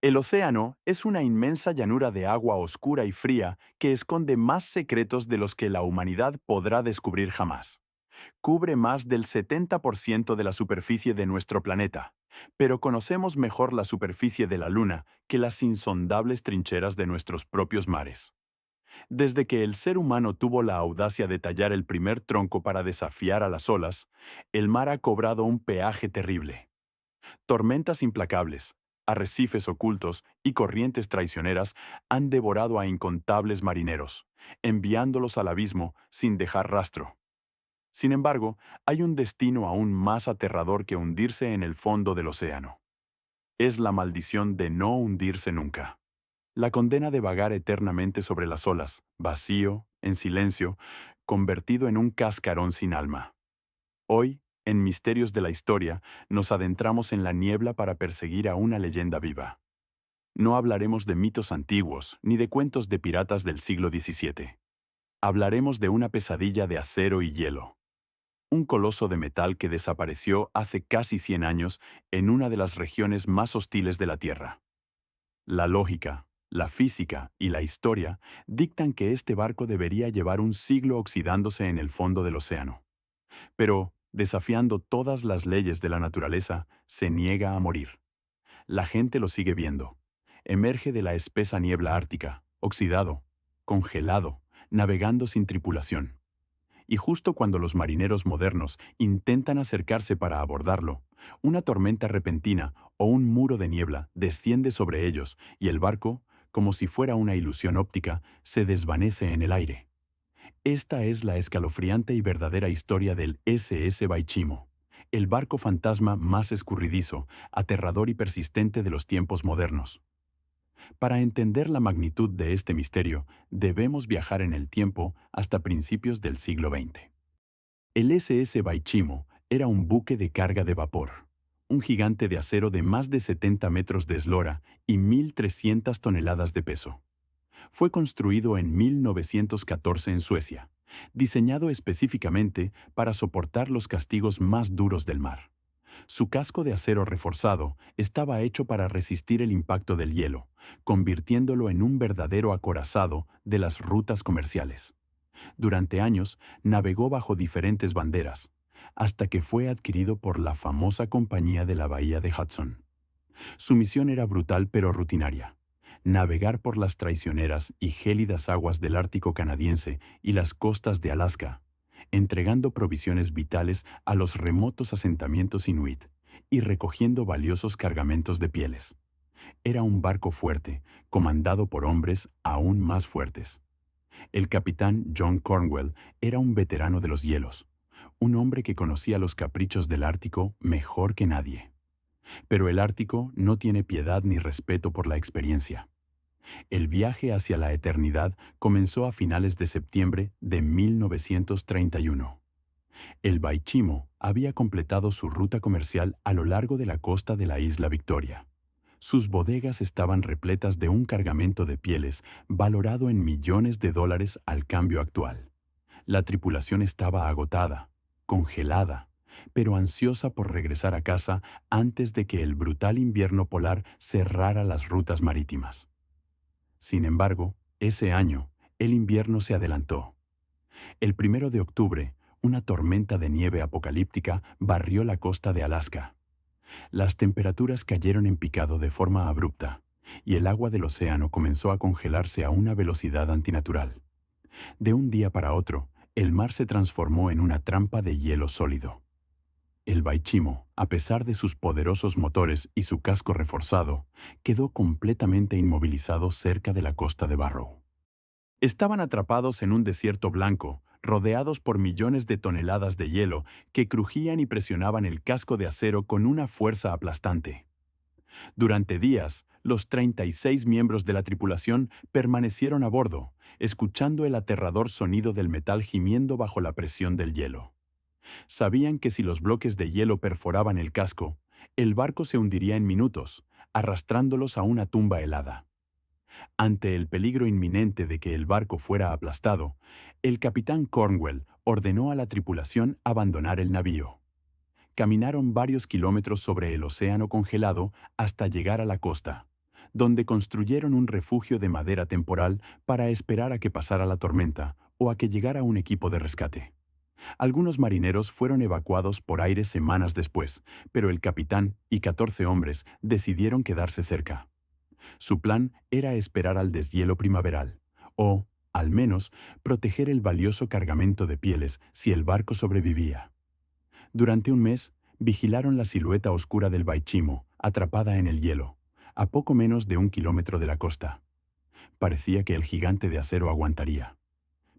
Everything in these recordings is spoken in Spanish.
El océano es una inmensa llanura de agua oscura y fría que esconde más secretos de los que la humanidad podrá descubrir jamás. Cubre más del 70% de la superficie de nuestro planeta, pero conocemos mejor la superficie de la Luna que las insondables trincheras de nuestros propios mares. Desde que el ser humano tuvo la audacia de tallar el primer tronco para desafiar a las olas, el mar ha cobrado un peaje terrible. Tormentas implacables, arrecifes ocultos y corrientes traicioneras han devorado a incontables marineros, enviándolos al abismo sin dejar rastro. Sin embargo, hay un destino aún más aterrador que hundirse en el fondo del océano. Es la maldición de no hundirse nunca. La condena de vagar eternamente sobre las olas, vacío, en silencio, convertido en un cascarón sin alma. Hoy, en Misterios de la Historia, nos adentramos en la niebla para perseguir a una leyenda viva. No hablaremos de mitos antiguos ni de cuentos de piratas del siglo XVII. Hablaremos de una pesadilla de acero y hielo. Un coloso de metal que desapareció hace casi 100 años en una de las regiones más hostiles de la Tierra. La lógica, la física y la historia dictan que este barco debería llevar un siglo oxidándose en el fondo del océano. Pero, desafiando todas las leyes de la naturaleza, se niega a morir. La gente lo sigue viendo. Emerge de la espesa niebla ártica, oxidado, congelado, navegando sin tripulación. Y justo cuando los marineros modernos intentan acercarse para abordarlo, una tormenta repentina o un muro de niebla desciende sobre ellos y el barco, como si fuera una ilusión óptica, se desvanece en el aire. Esta es la escalofriante y verdadera historia del SS Baichimo, el barco fantasma más escurridizo, aterrador y persistente de los tiempos modernos. Para entender la magnitud de este misterio, debemos viajar en el tiempo hasta principios del siglo XX. El SS Baichimo era un buque de carga de vapor, un gigante de acero de más de 70 metros de eslora y 1.300 toneladas de peso. Fue construido en 1914 en Suecia, diseñado específicamente para soportar los castigos más duros del mar. Su casco de acero reforzado estaba hecho para resistir el impacto del hielo, convirtiéndolo en un verdadero acorazado de las rutas comerciales. Durante años navegó bajo diferentes banderas, hasta que fue adquirido por la famosa Compañía de la Bahía de Hudson. Su misión era brutal pero rutinaria: navegar por las traicioneras y gélidas aguas del Ártico canadiense y las costas de Alaska, entregando provisiones vitales a los remotos asentamientos inuit y recogiendo valiosos cargamentos de pieles. Era un barco fuerte, comandado por hombres aún más fuertes. El capitán John Cornwell era un veterano de los hielos, un hombre que conocía los caprichos del Ártico mejor que nadie. Pero el Ártico no tiene piedad ni respeto por la experiencia. El viaje hacia la eternidad comenzó a finales de septiembre de 1931. El Baichimo había completado su ruta comercial a lo largo de la costa de la isla Victoria. Sus bodegas estaban repletas de un cargamento de pieles valorado en millones de dólares al cambio actual. La tripulación estaba agotada, congelada, pero ansiosa por regresar a casa antes de que el brutal invierno polar cerrara las rutas marítimas. Sin embargo, ese año, el invierno se adelantó. El 1 de octubre, una tormenta de nieve apocalíptica barrió la costa de Alaska. Las temperaturas cayeron en picado de forma abrupta, y el agua del océano comenzó a congelarse a una velocidad antinatural. De un día para otro, el mar se transformó en una trampa de hielo sólido. El Baichimo, a pesar de sus poderosos motores y su casco reforzado, quedó completamente inmovilizado cerca de la costa de Barrow. Estaban atrapados en un desierto blanco, rodeados por millones de toneladas de hielo que crujían y presionaban el casco de acero con una fuerza aplastante. Durante días, los 36 miembros de la tripulación permanecieron a bordo, escuchando el aterrador sonido del metal gimiendo bajo la presión del hielo. Sabían que si los bloques de hielo perforaban el casco, el barco se hundiría en minutos, arrastrándolos a una tumba helada. Ante el peligro inminente de que el barco fuera aplastado, el capitán Cornwell ordenó a la tripulación abandonar el navío. Caminaron varios kilómetros sobre el océano congelado hasta llegar a la costa, donde construyeron un refugio de madera temporal para esperar a que pasara la tormenta o a que llegara un equipo de rescate. Algunos marineros fueron evacuados por aire semanas después, pero el capitán y 14 hombres decidieron quedarse cerca. Su plan era esperar al deshielo primaveral, o, al menos, proteger el valioso cargamento de pieles si el barco sobrevivía. Durante un mes, vigilaron la silueta oscura del Baichimo, atrapada en el hielo, a poco menos de 1 kilómetro de la costa. Parecía que el gigante de acero aguantaría.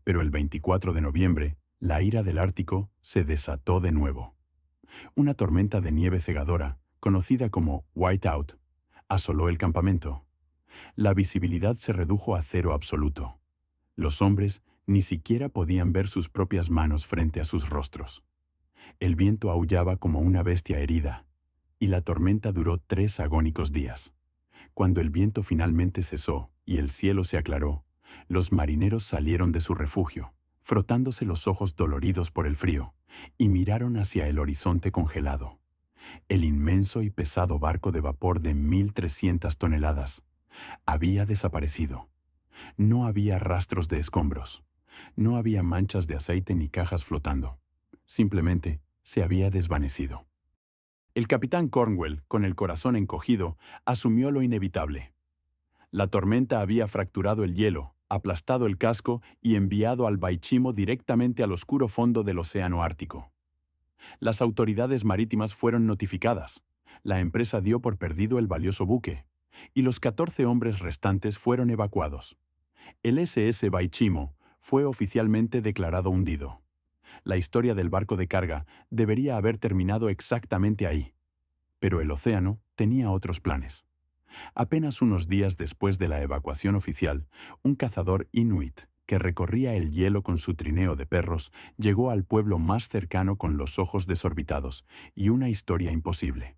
Pero el 24 de noviembre, la ira del Ártico se desató de nuevo. Una tormenta de nieve cegadora, conocida como whiteout, asoló el campamento. La visibilidad se redujo a cero absoluto. Los hombres ni siquiera podían ver sus propias manos frente a sus rostros. El viento aullaba como una bestia herida, y la tormenta duró 3 agónicos días. Cuando el viento finalmente cesó y el cielo se aclaró, los marineros salieron de su refugio, frotándose los ojos doloridos por el frío, y miraron hacia el horizonte congelado. El inmenso y pesado barco de vapor de 1.300 toneladas había desaparecido. No había rastros de escombros. No había manchas de aceite ni cajas flotando. Simplemente se había desvanecido. El capitán Cornwell, con el corazón encogido, asumió lo inevitable. La tormenta había fracturado el hielo, aplastado el casco y enviado al Baichimo directamente al oscuro fondo del océano Ártico. Las autoridades marítimas fueron notificadas. La empresa dio por perdido el valioso buque, y los 14 hombres restantes fueron evacuados. El SS Baichimo fue oficialmente declarado hundido. La historia del barco de carga debería haber terminado exactamente ahí. Pero el océano tenía otros planes. Apenas unos días después de la evacuación oficial, un cazador inuit que recorría el hielo con su trineo de perros llegó al pueblo más cercano con los ojos desorbitados y una historia imposible.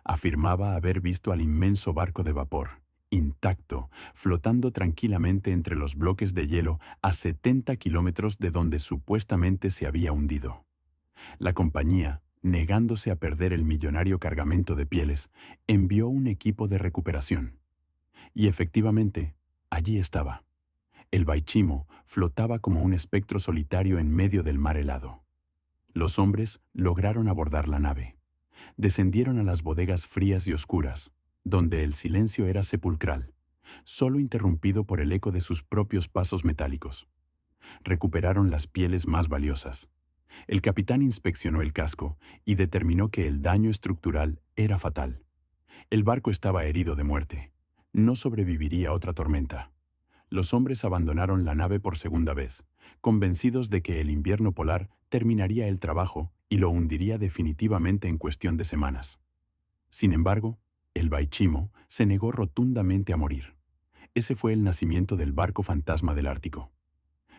Afirmaba haber visto al inmenso barco de vapor, intacto, flotando tranquilamente entre los bloques de hielo a 70 kilómetros de donde supuestamente se había hundido. La compañía, negándose a perder el millonario cargamento de pieles, envió un equipo de recuperación. Y efectivamente, allí estaba. El Baichimo flotaba como un espectro solitario en medio del mar helado. Los hombres lograron abordar la nave. Descendieron a las bodegas frías y oscuras, donde el silencio era sepulcral, solo interrumpido por el eco de sus propios pasos metálicos. Recuperaron las pieles más valiosas. El capitán inspeccionó el casco y determinó que el daño estructural era fatal. El barco estaba herido de muerte. No sobreviviría a otra tormenta. Los hombres abandonaron la nave por segunda vez, convencidos de que el invierno polar terminaría el trabajo y lo hundiría definitivamente en cuestión de semanas. Sin embargo, el Baichimo se negó rotundamente a morir. Ese fue el nacimiento del barco fantasma del Ártico.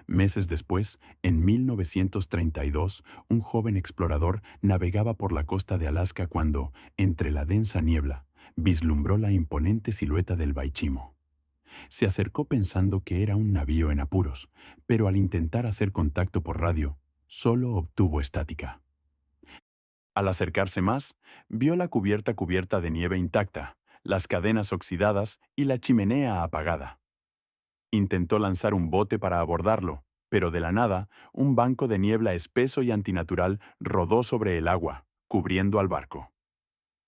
Meses después, en 1932, un joven explorador navegaba por la costa de Alaska cuando, entre la densa niebla, vislumbró la imponente silueta del Baichimo. Se acercó pensando que era un navío en apuros, pero al intentar hacer contacto por radio, solo obtuvo estática. Al acercarse más, vio la cubierta de nieve intacta, las cadenas oxidadas y la chimenea apagada. Intentó lanzar un bote para abordarlo, pero de la nada, un banco de niebla espeso y antinatural rodó sobre el agua, cubriendo al barco.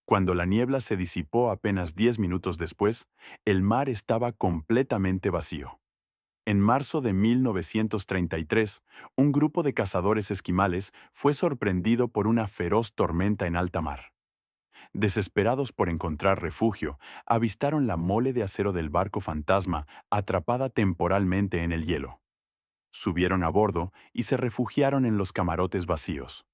Cuando la niebla se disipó apenas 10 minutos después, el mar estaba completamente vacío. En marzo de 1933, un grupo de cazadores esquimales fue sorprendido por una feroz tormenta en alta mar. Desesperados por encontrar refugio, avistaron la mole de acero del barco fantasma atrapada temporalmente en el hielo. Subieron a bordo y se refugiaron en los camarotes vacíos.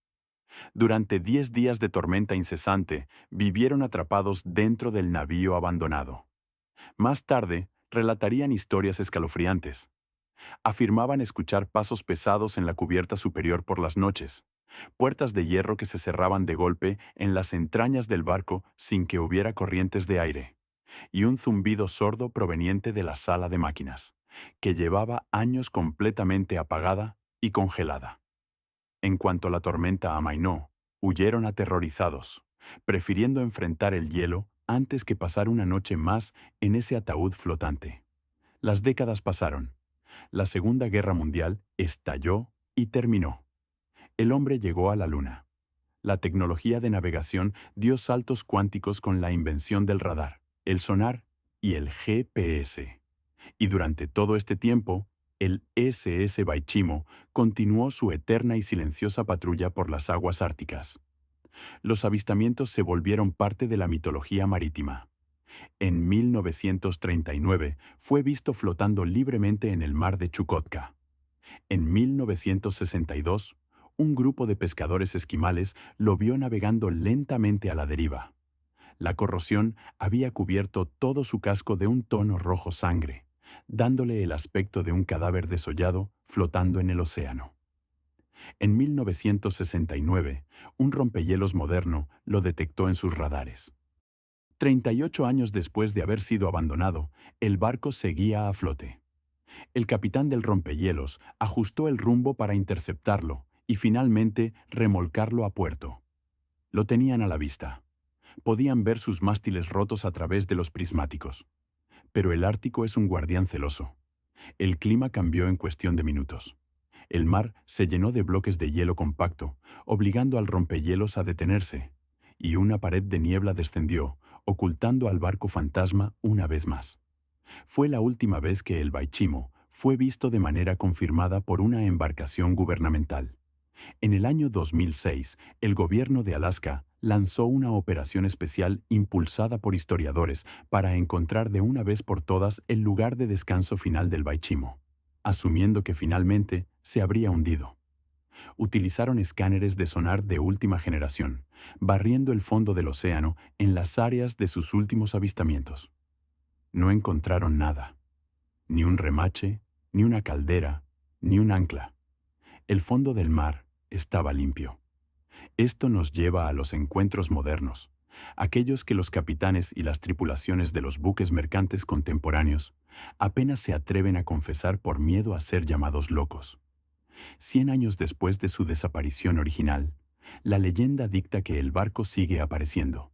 Durante 10 días de tormenta incesante, vivieron atrapados dentro del navío abandonado. Más tarde, relatarían historias escalofriantes. Afirmaban escuchar pasos pesados en la cubierta superior por las noches, puertas de hierro que se cerraban de golpe en las entrañas del barco sin que hubiera corrientes de aire, y un zumbido sordo proveniente de la sala de máquinas, que llevaba años completamente apagada y congelada. En cuanto la tormenta amainó, huyeron aterrorizados, prefiriendo enfrentar el hielo antes que pasar una noche más en ese ataúd flotante. Las décadas pasaron. La Segunda Guerra Mundial estalló y terminó. El hombre llegó a la Luna. La tecnología de navegación dio saltos cuánticos con la invención del radar, el sonar y el GPS. Y durante todo este tiempo, el SS Baichimo continuó su eterna y silenciosa patrulla por las aguas árticas. Los avistamientos se volvieron parte de la mitología marítima. En 1939 fue visto flotando libremente en el mar de Chukotka. En 1962, un grupo de pescadores esquimales lo vio navegando lentamente a la deriva. La corrosión había cubierto todo su casco de un tono rojo sangre, dándole el aspecto de un cadáver desollado flotando en el océano. En 1969, un rompehielos moderno lo detectó en sus radares. 38 años después de haber sido abandonado, el barco seguía a flote. El capitán del rompehielos ajustó el rumbo para interceptarlo y finalmente remolcarlo a puerto. Lo tenían a la vista. Podían ver sus mástiles rotos a través de los prismáticos. Pero el Ártico es un guardián celoso. El clima cambió en cuestión de minutos. El mar se llenó de bloques de hielo compacto, obligando al rompehielos a detenerse, y una pared de niebla descendió, ocultando al barco fantasma una vez más. Fue la última vez que el Baichimo fue visto de manera confirmada por una embarcación gubernamental. En el año 2006, el gobierno de Alaska lanzó una operación especial impulsada por historiadores para encontrar de una vez por todas el lugar de descanso final del Baichimo, asumiendo que finalmente se habría hundido. Utilizaron escáneres de sonar de última generación, barriendo el fondo del océano en las áreas de sus últimos avistamientos. No encontraron nada. Ni un remache, ni una caldera, ni un ancla. El fondo del mar estaba limpio. Esto nos lleva a los encuentros modernos, aquellos que los capitanes y las tripulaciones de los buques mercantes contemporáneos apenas se atreven a confesar por miedo a ser llamados locos. 100 años después de su desaparición original, la leyenda dicta que el barco sigue apareciendo.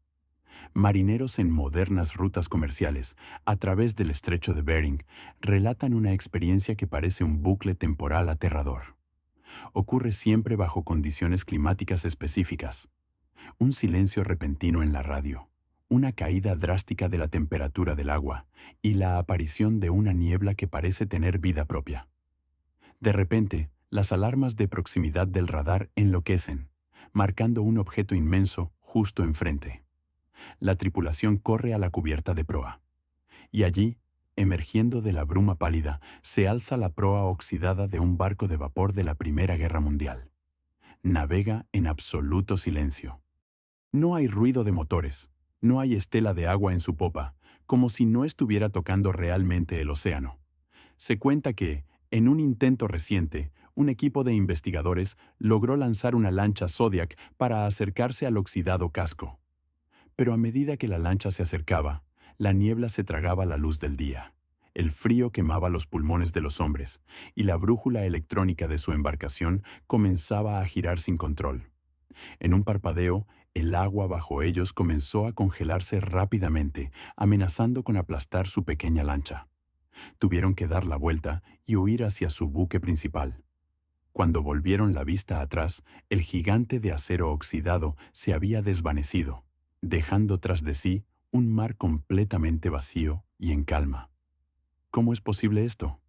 Marineros en modernas rutas comerciales, a través del estrecho de Bering, relatan una experiencia que parece un bucle temporal aterrador. Ocurre siempre bajo condiciones climáticas específicas. Un silencio repentino en la radio, una caída drástica de la temperatura del agua y la aparición de una niebla que parece tener vida propia. De repente, las alarmas de proximidad del radar enloquecen, marcando un objeto inmenso justo enfrente. La tripulación corre a la cubierta de proa. Y allí, emergiendo de la bruma pálida, se alza la proa oxidada de un barco de vapor de la Primera Guerra Mundial. Navega en absoluto silencio. No hay ruido de motores, no hay estela de agua en su popa, como si no estuviera tocando realmente el océano. Se cuenta que, en un intento reciente, un equipo de investigadores logró lanzar una lancha Zodiac para acercarse al oxidado casco. Pero a medida que la lancha se acercaba, la niebla se tragaba la luz del día. El frío quemaba los pulmones de los hombres, y la brújula electrónica de su embarcación comenzaba a girar sin control. En un parpadeo, el agua bajo ellos comenzó a congelarse rápidamente, amenazando con aplastar su pequeña lancha. Tuvieron que dar la vuelta y huir hacia su buque principal. Cuando volvieron la vista atrás, el gigante de acero oxidado se había desvanecido, dejando tras de sí un mar completamente vacío y en calma. ¿Cómo es posible esto?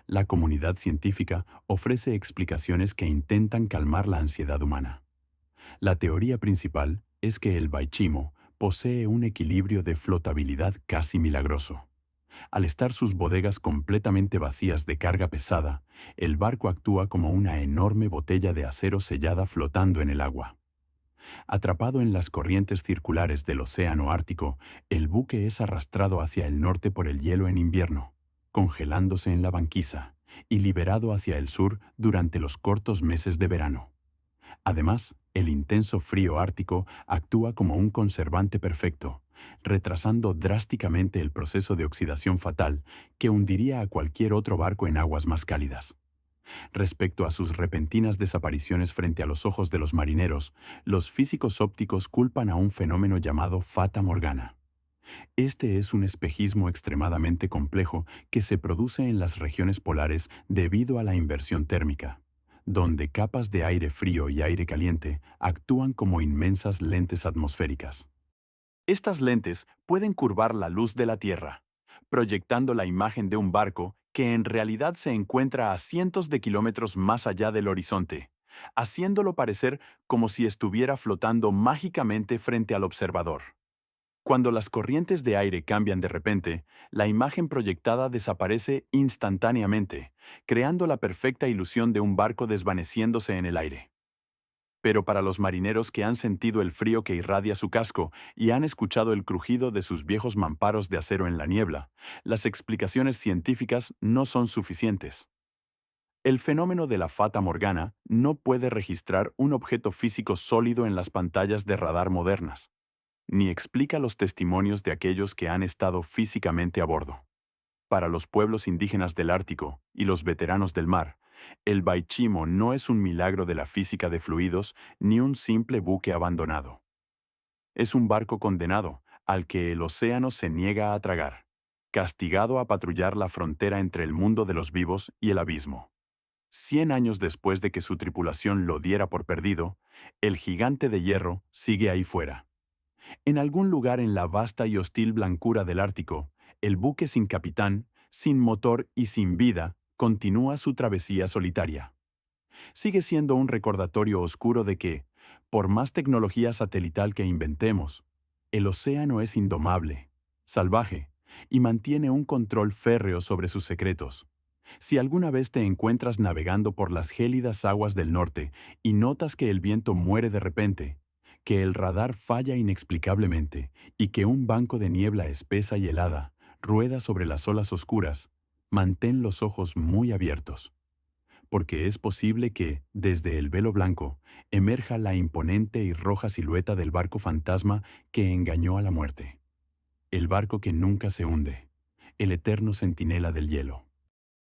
La comunidad científica ofrece explicaciones que intentan calmar la ansiedad humana. La teoría principal es que el Baichimo posee un equilibrio de flotabilidad casi milagroso. Al estar sus bodegas completamente vacías de carga pesada, el barco actúa como una enorme botella de acero sellada flotando en el agua. Atrapado en las corrientes circulares del océano Ártico, el buque es arrastrado hacia el norte por el hielo en invierno, congelándose en la banquisa, y liberado hacia el sur durante los cortos meses de verano. Además, el intenso frío ártico actúa como un conservante perfecto, retrasando drásticamente el proceso de oxidación fatal que hundiría a cualquier otro barco en aguas más cálidas. Respecto a sus repentinas desapariciones frente a los ojos de los marineros, los físicos ópticos culpan a un fenómeno llamado Fata Morgana. Este es un espejismo extremadamente complejo que se produce en las regiones polares debido a la inversión térmica, donde capas de aire frío y aire caliente actúan como inmensas lentes atmosféricas. Estas lentes pueden curvar la luz de la Tierra, proyectando la imagen de un barco que en realidad se encuentra a cientos de kilómetros más allá del horizonte, haciéndolo parecer como si estuviera flotando mágicamente frente al observador. Cuando las corrientes de aire cambian de repente, la imagen proyectada desaparece instantáneamente, creando la perfecta ilusión de un barco desvaneciéndose en el aire. Pero para los marineros que han sentido el frío que irradia su casco y han escuchado el crujido de sus viejos mamparos de acero en la niebla, las explicaciones científicas no son suficientes. El fenómeno de la Fata Morgana no puede registrar un objeto físico sólido en las pantallas de radar modernas, ni explica los testimonios de aquellos que han estado físicamente a bordo. Para los pueblos indígenas del Ártico y los veteranos del mar, el Baichimo no es un milagro de la física de fluidos ni un simple buque abandonado. Es un barco condenado al que el océano se niega a tragar, castigado a patrullar la frontera entre el mundo de los vivos y el abismo. 100 años después de que su tripulación lo diera por perdido, el gigante de hierro sigue ahí fuera. En algún lugar en la vasta y hostil blancura del Ártico, el buque sin capitán, sin motor y sin vida, continúa su travesía solitaria. Sigue siendo un recordatorio oscuro de que, por más tecnología satelital que inventemos, el océano es indomable, salvaje, y mantiene un control férreo sobre sus secretos. Si alguna vez te encuentras navegando por las gélidas aguas del norte y notas que el viento muere de repente, que el radar falla inexplicablemente y que un banco de niebla espesa y helada rueda sobre las olas oscuras, mantén los ojos muy abiertos, porque es posible que, desde el velo blanco, emerja la imponente y roja silueta del barco fantasma que engañó a la muerte. El barco que nunca se hunde, el eterno centinela del hielo.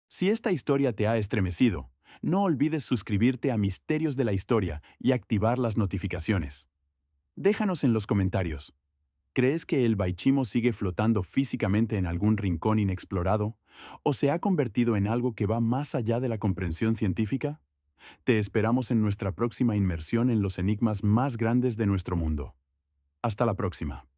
Si esta historia te ha estremecido, no olvides suscribirte a Misterios de la Historia y activar las notificaciones. Déjanos en los comentarios. ¿Crees que el Baichimo sigue flotando físicamente en algún rincón inexplorado? ¿O se ha convertido en algo que va más allá de la comprensión científica? Te esperamos en nuestra próxima inmersión en los enigmas más grandes de nuestro mundo. Hasta la próxima.